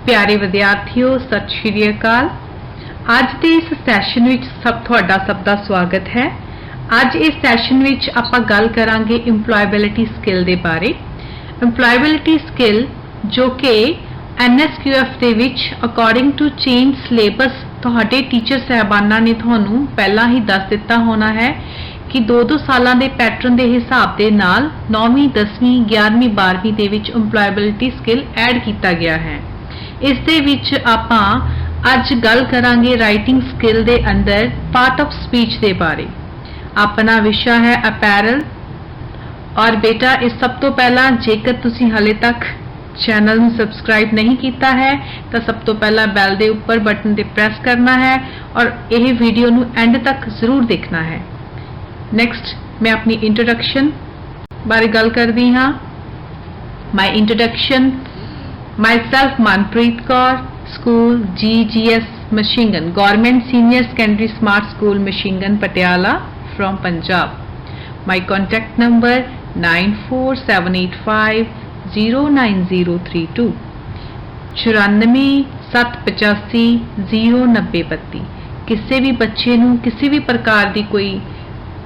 प्यारे विद्यार्थियों सत श्री अकाल। अज के इस सैशन विच तुहाडा सब दा स्वागत है। अज इस सैशन विच आपां गल करांगे इंप्लॉयबिलिटी स्किल दे बारे। इंप्लॉयबिलिटी स्किल जो कि NSQF दे विच अकॉर्डिंग टू चेंज सिलेबस तुहाडे टीचर साहबाना ने तुहानूं पहला ही दस दिता होना है कि 2-2 सालां दे पैटर्न दे हिसाब दे नाल 9वीं 10वीं 11वीं 12वीं दे विच इंप्लॉयबिलिटी स्किल ऐड किया गया है। इस दे विच आपां अज गल करांगे राइटिंग स्किल दे अंदर पार्ट ऑफ स्पीच दे बारे। अपना विषय है अपैरल। और बेटा इस सब तो पहला जेकर तुसी हाले तक चैनल नूं सबसक्राइब नहीं किया है तो सब तो पहला बैल दे उपर बटन ते प्रेस करना है और यह वीडियो नूं एंड तक जरूर देखना है। नैक्सट मैं अपनी इंट्रोडक्शन बारे गल करदी हाँ। My introduction myself Manpreet Kaur, school GGS Mashigan, government senior secondary smart school Mashigan Patiala from Punjab. My contact number 9478509032 9478509032। किसी भी बच्चे नूं किसी भी प्रकार की कोई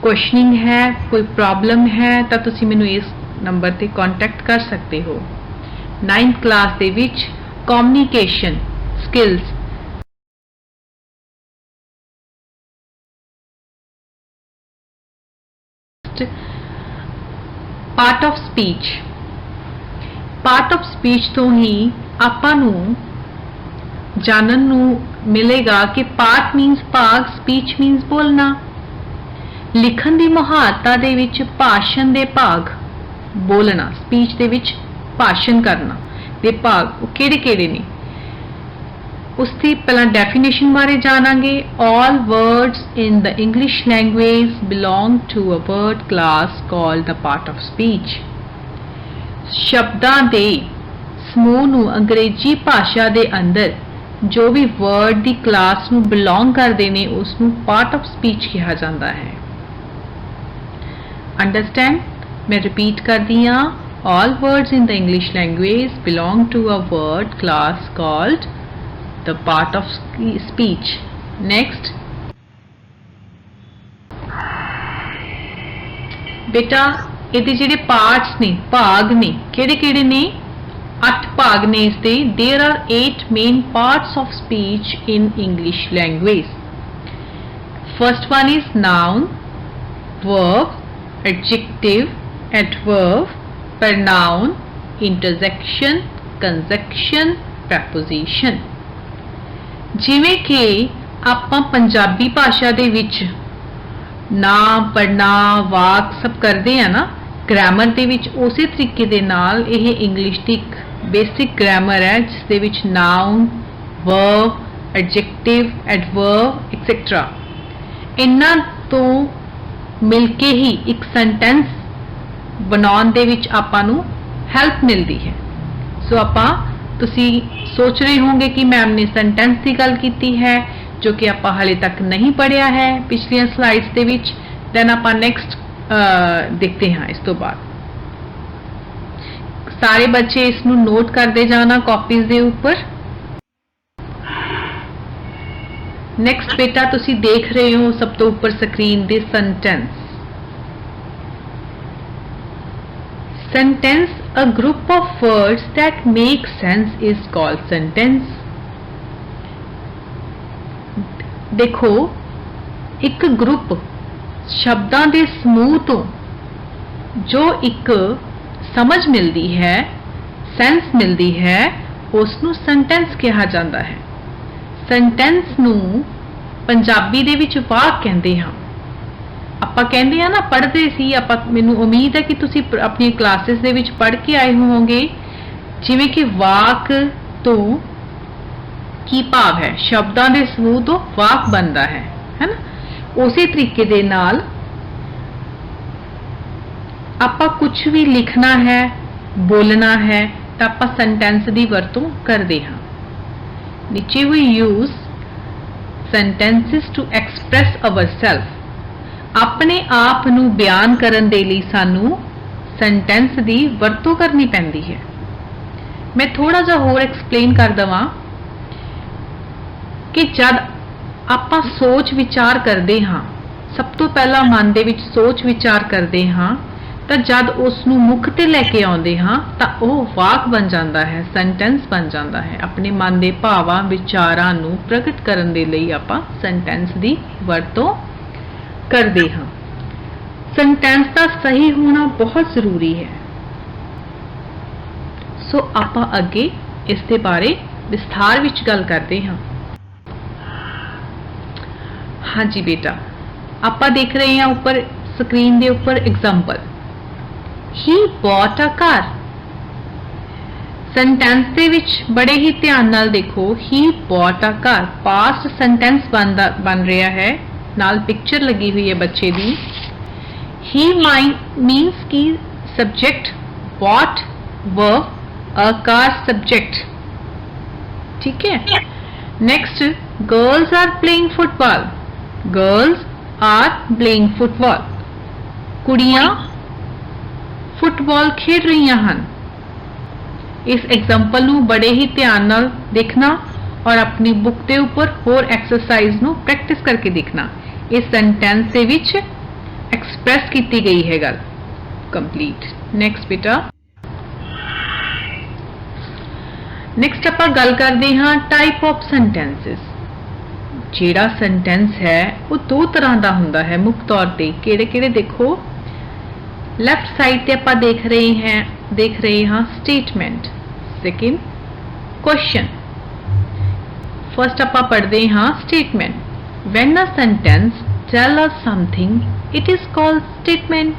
क्वेश्चनिंग है, कोई प्रॉब्लम है तो तुसी मैनूं इस नंबर ते कॉन्टैक्ट कर सकते हो। 9th class they which communication skills part of speech. Part of speech तो ही आपां नूं जानन नूं मिलेगा कि पार्ट मीन्स भाग, स्पीच मीन्स बोलना। लिखण दी मुहारता दे विच भाषण दे भाग बोलना, स्पीच दे विच भाषण करना दे भाग किहड़े ने उसकी पहला डेफिनेशन बारे जानांगे। All words in the English language belong to a word class called the part of speech. शब्दां दे समूह नूं अंग्रेजी भाषा दे अंदर जो भी वर्ड दी क्लास नूं बिलोंग करदे ने उसनूं पार्ट ऑफ स्पीच कहा जाता है। अंडरस्टैंड? मैं रिपीट कर दी हाँ। All words in the English language belong to a word class called the part of speech. Next. बेटा इहदे जिहड़े पार्ट्स ने, भाग ने, किहड़े ने? 8 भाग ने इसदे। There are 8 main parts of speech in English language. First one is noun, verb, adjective, adverb, pronoun, interjection, conjunction, preposition। जिवें कि आपां पंजाबी भाषा दे विच नाम, पढ़ना, वाक सब करते हैं ना, ग्रामर दे विच उसी तरीके दे नाल यह इंग्लिश दी बेसिक ग्रामर है जिस दे विच noun, verb, adjective, adverb etcetera इन्हां तो मिलके ही एक सेंटेंस बनाउण दे विच आपां नूं हैल्प मिलती है। सो आपां तुसी सोच रहे होंगे कि मैम ने सेंटेंस की गल की है जो कि आपां हाले तक नहीं पढ़िया है पिछलियां स्लाइड्स दे विच। दैन आपां नैक्सट देखते हैं। इस तो बाद सारे बच्चे इसनूं नोट करते जाना कॉपीज दे ऊपर। नैक्सट बेटा तुसी देख रहे हो सब तो ऊपर screen they sentence. Sentence, a group of words that make sense is called sentence। देखो एक ग्रुप शब्दां दे समूह तो जो एक समझ मिलती है, सेंस मिलती है, उसनूं सेंटेंस कहा जाता है। सेंटेंस नूं पंजाबी दे विच वाक कहंदे हां। आपां कहंदे हैं ना, पढ़ते सी आपां, मैनूं उम्मीद है कि तुसी अपनी क्लासेस दे विच पढ़ के आए होवोगे जिवें कि वाक तो की भाव है, शब्दां दे समूह तो वाक बनता है ना। उसी तरीके दे नाल आपां कुछ भी लिखना है, बोलना है तो आपां सेंटेंस दी वरतों करदे हां। नीचे we use sentences to express ourselves. अपने आप नूं बयान करन दे लई सानू सेंटेंस दी वरतों करनी पैंदी है। मैं थोड़ा जा होर एक्सप्लेन कर दवां कि जब ਆਪਾਂ सोच विचार करते हाँ, सब तो पहला मन दे विच सोच विचार करते हाँ, तो जब उसनू मुख ते लैके आउंदे हाँ तो वह वाक बन जाता है, सेंटेंस बन जाता है। अपने मन के भावां विचारां नू प्रगट करन दे लई आपां सेंटेंस दी वरतों करते हाँ। सेंटेंस का सही होना बहुत जरूरी है। सो आपां अगे इस दे बारे विस्तार विच गल करते हाँ। हाँ जी बेटा, आपां देख रहे हैं ऊपर स्क्रीन दे ऊपर example, he bought a car. Sentence दे विच बड़े ही ध्यान नाल देखो, he bought a car past sentence बन रहा है, नाल पिक्चर लगी हुई है बच्चे दी। ही मीन्स की subject, bought verb, a car subject, ठीक है। Next, girls are playing football. Girls are playing football, कुड़ियां फुटबॉल खेल रही हैं। इस एग्जाम्पल नू बड़े ही ध्यान नाल देखना और अपनी बुक के ऊपर होर एक्सरसाइज नू प्रैक्टिस करके देखना। इस सेंटेंस दे विच एक्सप्रैस की गई है गल कंप्लीट। नेक्स्ट बेटा, नेक्स्ट आपां गल करते हाँ टाइप ऑफ सेंटेंसेस। जेड़ा सेंटेंस है वो दो तरह का हुंदा है मुख तौर पे। केड़े केड़े देखो, लेफ्ट साइड पे आपां देख रहे हाँ स्टेटमेंट, सेकंड क्वेश्चन। फर्स्ट आपां पढ़ते हाँ statement. When a sentence tell us something it is called statement.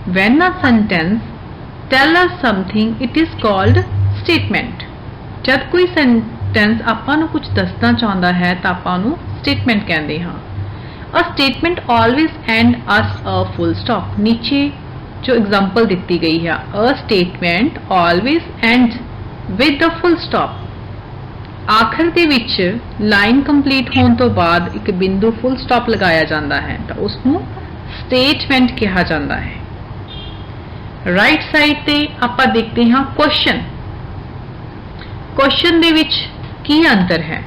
When a sentence tell us something it is called statement. जब कोई सेंटेंस आपां नूं कुछ दसना चाहता है तो आपां नूं स्टेटमेंट कहते हाँ। A statement always and us a full stop. नीचे जो एग्जाम्पल दी गई है, a statement always and with the full stop. आखिर दे विच लाइन कंप्लीट होने तो बाद एक बिंदु फुल स्टॉप लगाया जाता है तो उसनूं स्टेटमेंट कहा जाता है। राइट साइड ते आपां देखते हाँ क्वेश्चन। क्वेश्चन दे विच की अंतर है?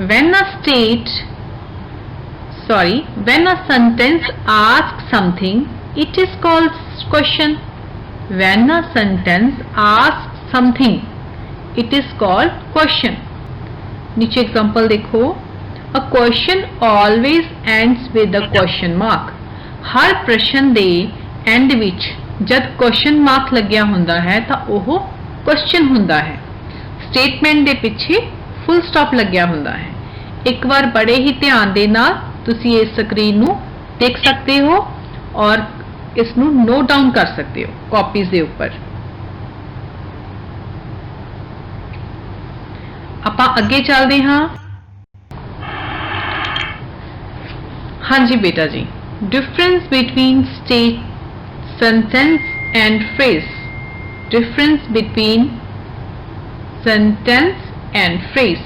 when a sentence asks something it is called question. When a sentence asks something it is called question. नीचे एग्जांपल देखो, a question always ends with a question mark. हर प्रश्न दे एंड विच जब question mark लग्या हुंदा है तो ओह question हुंदा है। स्टेटमेंट दे पिछे फुल स्टॉप लग्या हुंदा है। एक बार बड़े ही ध्यान दे नाल तुसी इस स्क्रीन नू देख सकते हो और इसनू नोट डाउन कर सकते हो कॉपीज दे ऊपर। आपां अगे चलते हाँ। हाँ जी बेटा जी, difference between sentence and phrase. Difference between sentence and phrase.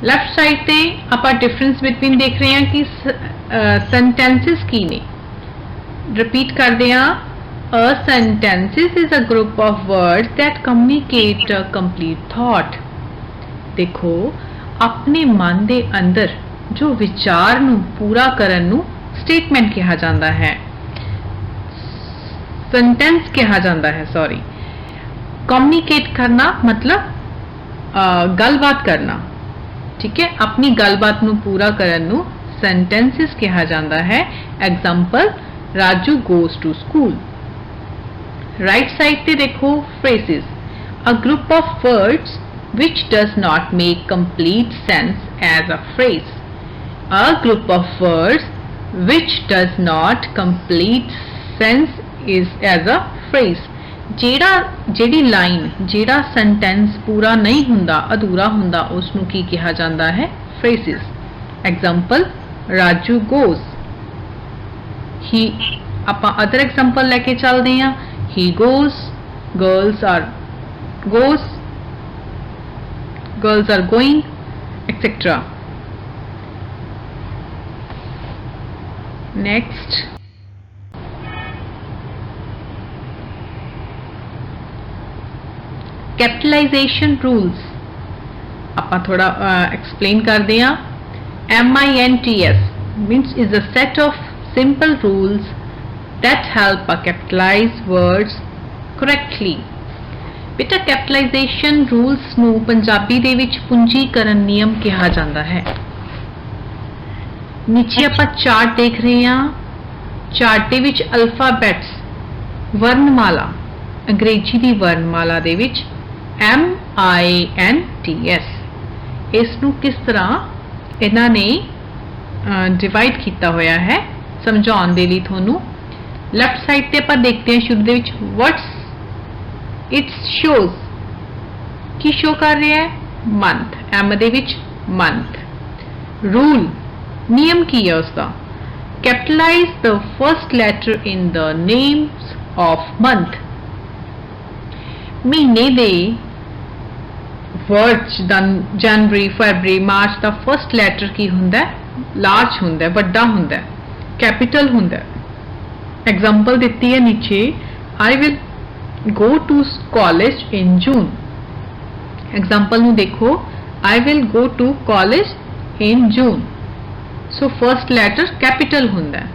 Left side पे आपां डिफरेंस बिटवीन देख रहे हैं कि सेंटेंसेस की ने। रिपीट करते हैं, a sentences is a group of words that communicate a complete thought. देखो, अपने मन दे अंदर जो विचार नू पूरा करन नू स्टेटमेंट कहा जाता है, सेंटेंस कहा जाता है, सॉरी। कम्युनिकेट करना मतलब गलबात करना, ठीक है। अपनी गलबात नू पूरा करन नू सेंटेंसेस कहा जाता है। Example, Raju goes to school. Right side पे देखो phrases, a group of words which does not make complete sense as a phrase. A group of words which does not complete sense is as a phrase. जेड़ी line, जेड़ा sentence पूरा नहीं हुंदा, अधूरा हुंदा, उसनू की कहा जाता है? फ्रेजेस। Example, Raju goes. ही आपां अदर एग्जाम्पल लेके चलते हैं, he goes, girls are goes, girls are going, etc. Next, capitalization rules ਆਪਾਂ थोड़ा एक्सप्लेन करते हैं। MINTS means is a set of simple rules that help a capitalize words correctly। बेटा कैपिटलाइजेशन रूल्स ਨੂੰ ਪੰਜਾਬੀ ਦੇ ਵਿੱਚ ਪੂੰਜੀਕਰਨ ਨਿਯਮ ਕਿਹਾ ਜਾਂਦਾ ਹੈ। नीचे ਆਪਾਂ ਚਾਰਟ ਦੇਖ ਰਹੇ ਹਾਂ। ਚਾਰਟ ਦੇ ਵਿੱਚ ਅਲਫਾਬੈਟਸ ਵਰਣਮਾਲਾ ਅੰਗਰੇਜ਼ੀ ਦੀ ਵਰਣਮਾਲਾ ਦੇ ਵਿੱਚ MINTS ਇਸ ਨੂੰ ਕਿਸ ਤਰ੍ਹਾਂ ਇਹਨਾਂ ਨੇ डिवाइड किया होया है समझाने के लिए थोनू। लैफ्ट साइड पे आप देखते हैं शुरू दे विच व्हाट्स इट्स शोज की शो कर रहा है मंथ एम दे विच मंथ। रूल नियम की है उसका capitalise the first letter in the names of month. महीने दे वर्ड्स जनवरी फरवरी मार्च का फर्स्ट लैटर की हुंदा है लार्ज हुंदा है वड्डा हुंदा है कैपिटल हुंदा है। एग्जांपल दिती है नीचे I will go to college in June. Example नु देखो I will go to college in June. So first letter capital हुंदा है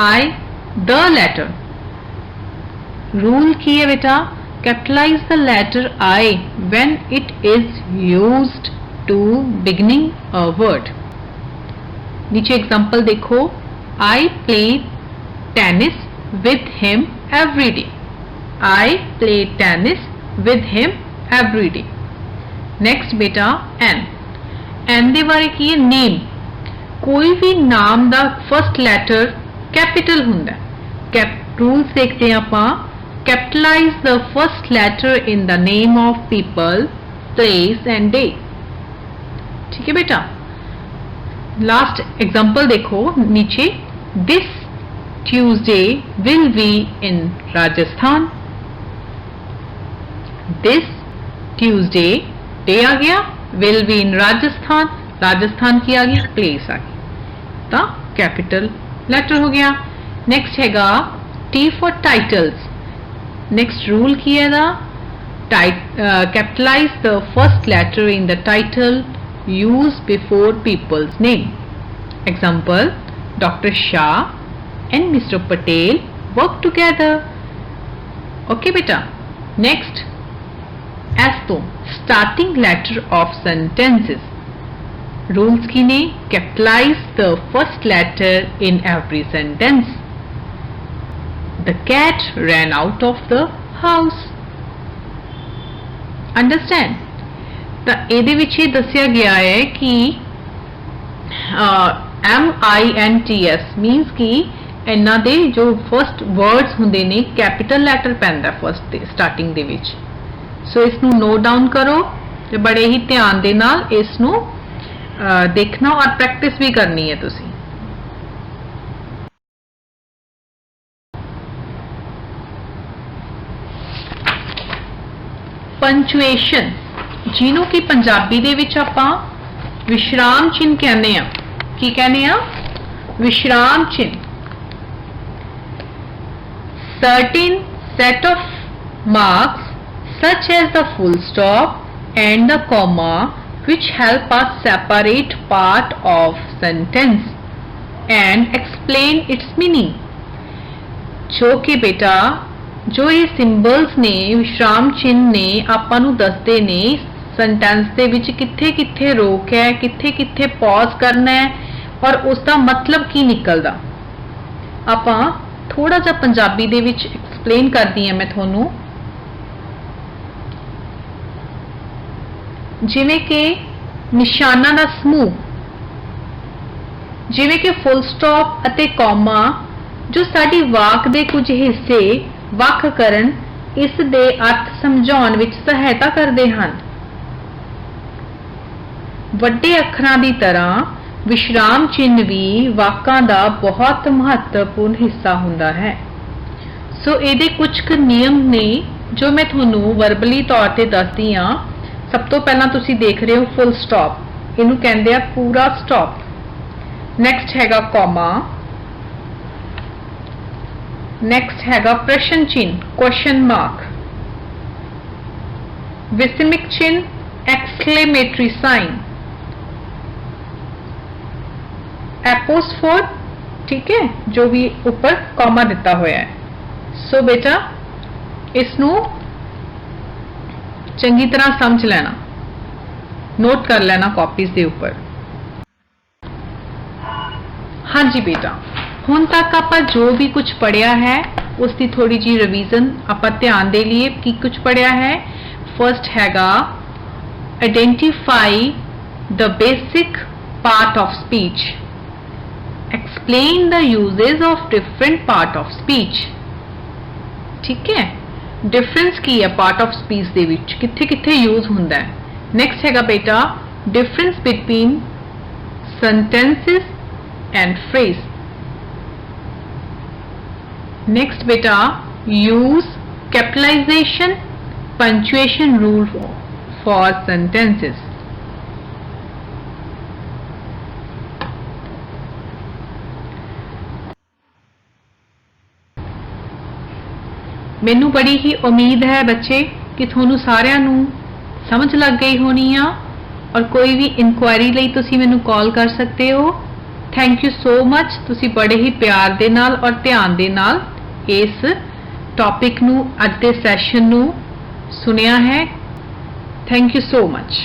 आई द लैटर। रूल की है बेटा capitalise the letter I when it is used to beginning a word. नीचे example देखो I play tennis with him every day. I play tennis with him every day. Next बेटा N N दे बारे की है नेम। कोई भी नाम दा फर्स्ट लैटर कैपिटल हुंदा है। रूल्स देखते हैं आप capitalize the first letter in the name of people place and day. ठीक है बेटा। लास्ट एग्जाम्पल देखो नीचे this Tuesday will be in Rajasthan. This Tuesday day आ गया will be in Rajasthan Rajasthan की आ गई प्लेस आ गई तो कैपिटल लेटर हो गया। नेक्स्ट हैगा T for titles. Next rule की है दा capitalise the first letter in the title used before people's name। Example Dr. Shah and Mr. Patel work together। Okay beta। Next S to starting letter of sentences। Rules की ने capitalize the first letter in every sentence। The cat ran out of the house। Understand? ਤਾਂ ਇਹਦੇ ਵਿੱਚ ਇਹ ਦੱਸਿਆ ਗਿਆ ਹੈ ਕਿ MINTS ਮੀਨਸ ਕਿ ਇਹਨਾਂ ਦੇ ਜੋ ਫਰਸਟ ਵਰਡਸ ਹੁੰਦੇ ਨੇ ਕੈਪੀਟਲ ਲੈਟਰ ਪੈਂਦਾ ਫਰਸਟ ਤੇ ਸਟਾਰਟਿੰਗ ਦੇ ਵਿੱਚ। ਸੋ ਇਸ ਨੂੰ ਨੋਟ ਡਾਊਨ ਕਰੋ ਤੇ ਬੜੇ ਹੀ ਧਿਆਨ ਦੇ ਨਾਲ ਇਸ ਨੂੰ ਦੇਖਣਾ ਔਰ ਪ੍ਰੈਕਟਿਸ ਵੀ ਕਰਨੀ ਹੈ ਤੁਸੀਂ। ਪੰਚੁਏਸ਼ਨ ਜਿਹਨੂੰ ਕਿ ਪੰਜਾਬੀ ਦੇ ਵਿੱਚ ਆਪਾਂ ਵਿਸ਼ਰਾਮ ਚਿੰਨ੍ਹ ਕਹਿੰਦੇ ਆ। ਕੀ ਕਹਿੰਦੇ ਆ? ਵਿਸ਼ਰਾਮ ਚਿੰਨ੍ਹ। certain set of marks such as the full stop and the comma which help us separate part of sentence and explain its meaning। जो कि बेटा जो ये सिंबल्स ने विश्राम चिन्ह ने आपां नूं दसदे ने सेंटेंस दे विच कित्थे कित्थे रोक है कित्थे कित्थे पॉज करना है और उसका मतलब की निकलदा। आपां थोड़ा जा पंजाबी दे विच एक्सप्लेन करदी हां मैं तुहानूं। जिवें कि निशानां दा समूह जिवें कि फुल स्टॉप अते कॉमा जो साडी वाक दे कुछ हिस्से ਵੱਖ ਕਰਨ ਇਸ ਦੇ ਅਰਥ ਸਮਝਾਉਣ ਵਿੱਚ ਸਹਾਇਤਾ ਕਰਦੇ ਹਨ। ਵੱਡੇ ਅੱਖਰਾਂ ਦੀ ਤਰ੍ਹਾਂ ਵਿਸ਼ਰਾਮ ਚਿੰਨ੍ਹ ਵੀ ਵਾਕਾਂ ਦਾ ਬਹੁਤ ਮਹੱਤਵਪੂਰਨ ਹਿੱਸਾ ਹੁੰਦਾ ਹੈ। ਸੋ ਇਹਦੇ ਕੁਝ ਕੁ ਨਿਯਮ ਨੇ ਜੋ ਮੈਂ ਤੁਹਾਨੂੰ ਵਰਬਲੀ ਤੌਰ ਤੇ ਦੱਸਦੀ ਹਾਂ। ਸਭ ਤੋਂ ਪਹਿਲਾਂ ਤੁਸੀਂ ਦੇਖ ਰਹੇ ਹੋ ਫੁੱਲ ਸਟਾਪ, ਇਹਨੂੰ ਕਹਿੰਦੇ ਆ ਪੂਰਾ ਸਟਾਪ। ਨੈਕਸਟ ਹੈਗਾ ਕੌਮਾ। नेक्स्ट हैगा प्रश्न चिन्ह क्वेश्चन मार्क। विस्मिक चिन्ह, एक्सक्लेमेटरी साइन, एपोस्फोर, ठीक है, जो भी ऊपर कॉमा दिता हुआ है। सो बेटा इसनू चंगी तरह समझ लेना, नोट कर लेना कॉपीज के ऊपर। हाँ जी बेटा, हुण तक आप जो भी कुछ पढ़िया है उसकी थोड़ी जी रिवीजन आप ध्यान दे लिए। की कुछ पढ़िया है? फर्स्ट हैगा identify the basic part of speech, explain the uses of different part of speech. ठीक है, डिफरेंस की है पार्ट ऑफ स्पीच दे विच, किथे किथे यूज हुंदा है। नेक्स्ट हैगा बेटा difference between sentences and phrase. Next बेटा use capitalization punctuation rule for sentences. मैनू बड़ी ही उम्मीद है बच्चे कि थोनू सारिਆਂ ਨੂੰ समझ लग गई होनी आ, और कोई भी इंक्वायरी ਲਈ ਤੁਸੀਂ ਮੈਨੂੰ कॉल कर सकते हो। थैंक यू सो मच, ਤੁਸੀਂ बड़े ही प्यार ਦੇ ਨਾਲ और ध्यान ਦੇ ਨਾਲ ਇਸ टॉपिक ਨੂੰ ਅੱਜ ਦੇ ਸੈਸ਼ਨ ਨੂੰ सुनिया है। Thank you so much.